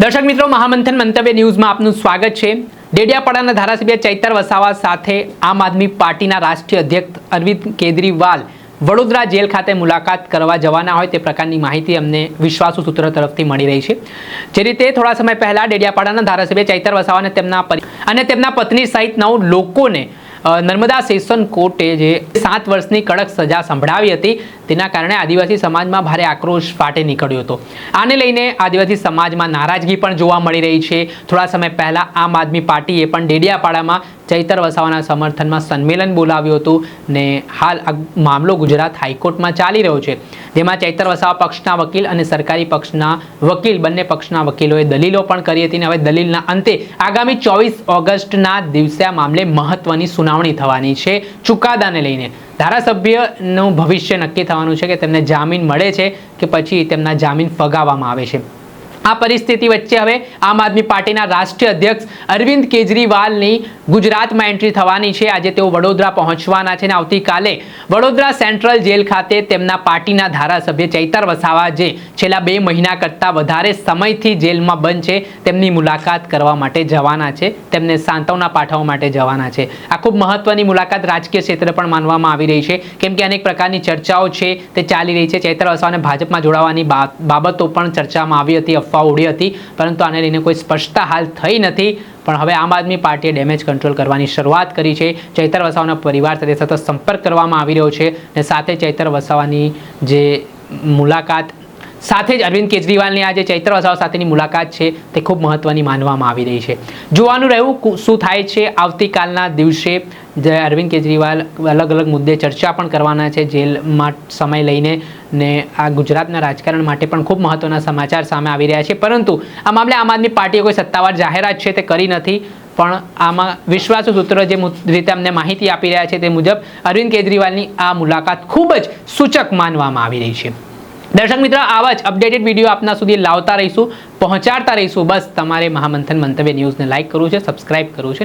દર્શક મિત્રો, મહામંથન મંતવ્ય ન્યૂઝમાં આપનું સ્વાગત છે। ડેડિયાપાડાના ધારાસભ્ય ચૈતર વસાવા સાથે આમ આદમી પાર્ટીના રાષ્ટ્રીય અધ્યક્ષ અરવિંદ કેજરીવાલ વડોદરા જેલ ખાતે મુલાકાત કરવા જવાના હોય તે પ્રકારની માહિતી અમને વિશ્વાસુ સૂત્રો તરફથી મળી રહી છે। જે રીતે થોડા સમય પહેલા ડેડિયાપાડાના ધારાસભ્ય ચૈતર વસાવા અને તેમના પત્ની સહિત 9 લોકોને નર્મદા સેશન કોર્ટે જે 7 વર્ષની કડક સજા સંભળાવી હતી તેના કારણે આદિવાસી સમાજમાં ભારે આક્રોશ ફાટી નીકળ્યો હતો। આને લઈને આદિવાસી સમાજમાં નારાજગી પણ જોવા મળી રહી છે। થોડા સમય પહેલા આમ આદમી પાર્ટીએ પણ ડેડિયાપાડામાં ચૈતર વસાવાના સમર્થનમાં સંમેલન બોલાવ્યું હતું ને હાલ આ મામલો ગુજરાત હાઈકોર્ટમાં ચાલી રહ્યો છે, જેમાં ચૈતર વસાવા પક્ષના વકીલ અને સરકારી પક્ષના વકીલ બંને પક્ષના વકીલોએ દલીલો પણ કરી હતી અને હવે દલીલના અંતે આગામી 24 ઓગસ્ટના દિવસે આ મામલે મહત્વની સુનાવણી થવાની છે। ચુકાદાને લઈને ધારાસભ્યનું ભવિષ્ય નક્કી થવાનું છે કે તેમને જામીન મળે છે કે પછી તેમના જામીન ફગાવવામાં આવે છે। આ પરિસ્થિતિ વચ્ચે હવે આમ આદમી પાર્ટીના રાષ્ટ્રીય અધ્યક્ષ અરવિંદ કેજરીવાલની ગુજરાતમાં એન્ટ્રી થવાની છે। આજે તેઓ વડોદરા પહોંચવાના છે અને આવતીકાલે વડોદરા સેન્ટ્રલ જેલ ખાતે તેમના પાર્ટીના ધારાસભ્ય ચૈતર વસાવા જે છેલ્લા 2 મહિના કરતાં વધારે સમયથી જેલમાં બંધ છે તેમની મુલાકાત કરવા માટે જવાના છે, તેમને સાંત્વના પાઠવવા માટે જવાના છે। આ ખૂબ મહત્વની મુલાકાત રાજકીય ક્ષેત્રે પણ માનવામાં આવી રહી છે, કેમ કે અનેક પ્રકારની ચર્ચાઓ છે તે ચાલી રહી છે। ચૈતર વસાવાને ભાજપમાં જોડાવાની બાબતો પણ ચર્ચામાં આવી હતી, ઉડી હતી, પરંતુ આને લઈને કોઈ સ્પષ્ટતા હાલ થઈ નથી। પણ હવે આમ આદમી પાર્ટીએ ડેમેજ કંટ્રોલ કરવાની શરૂઆત કરી છે। ચૈતર વસાવાના પરિવાર સાથે સતત સંપર્ક કરવામાં આવી રહ્યો છે અને સાથે ચૈતર વસાવાની જે મુલાકાત સાથે જ અરવિંદ કેજરીવાલની આ જે ચૈતર વસાવા સાથેની મુલાકાત છે તે ખૂબ મહત્વની માનવામાં આવી રહી છે। જોવાનું રહ્યું શું થાય છે। આવતીકાલના દિવસે જે અરવિંદ કેજરીવાલ અલગ અલગ મુદ્દે ચર્ચા પણ કરવાના છે જેલમાં સમય લઈને ને આ ગુજરાતના રાજકારણ માટે પણ ખૂબ મહત્વના સમાચાર સામે આવી રહ્યા છે, પરંતુ આ મામલે આમ આદમી પાર્ટીએ કોઈ સત્તાવાર જાહેરાત છે તે કરી નથી। પણ આમાં વિશ્વાસુ સૂત્રો જે રીતે અમને માહિતી આપી રહ્યા છે તે મુજબ અરવિંદ કેજરીવાલની આ મુલાકાત ખૂબ જ સૂચક માનવામાં આવી રહી છે। દર્શક મિત્રો, આવા જ અપડેટેડ વિડીયો આપના સુધી લાવતા રહીશું, પહોંચાડતા રહીશું। બસ તમારે મહામંથન મંતવ્ય ન્યૂઝને લાઇક કરવું છે, સબસ્ક્રાઇબ કરવું છે ને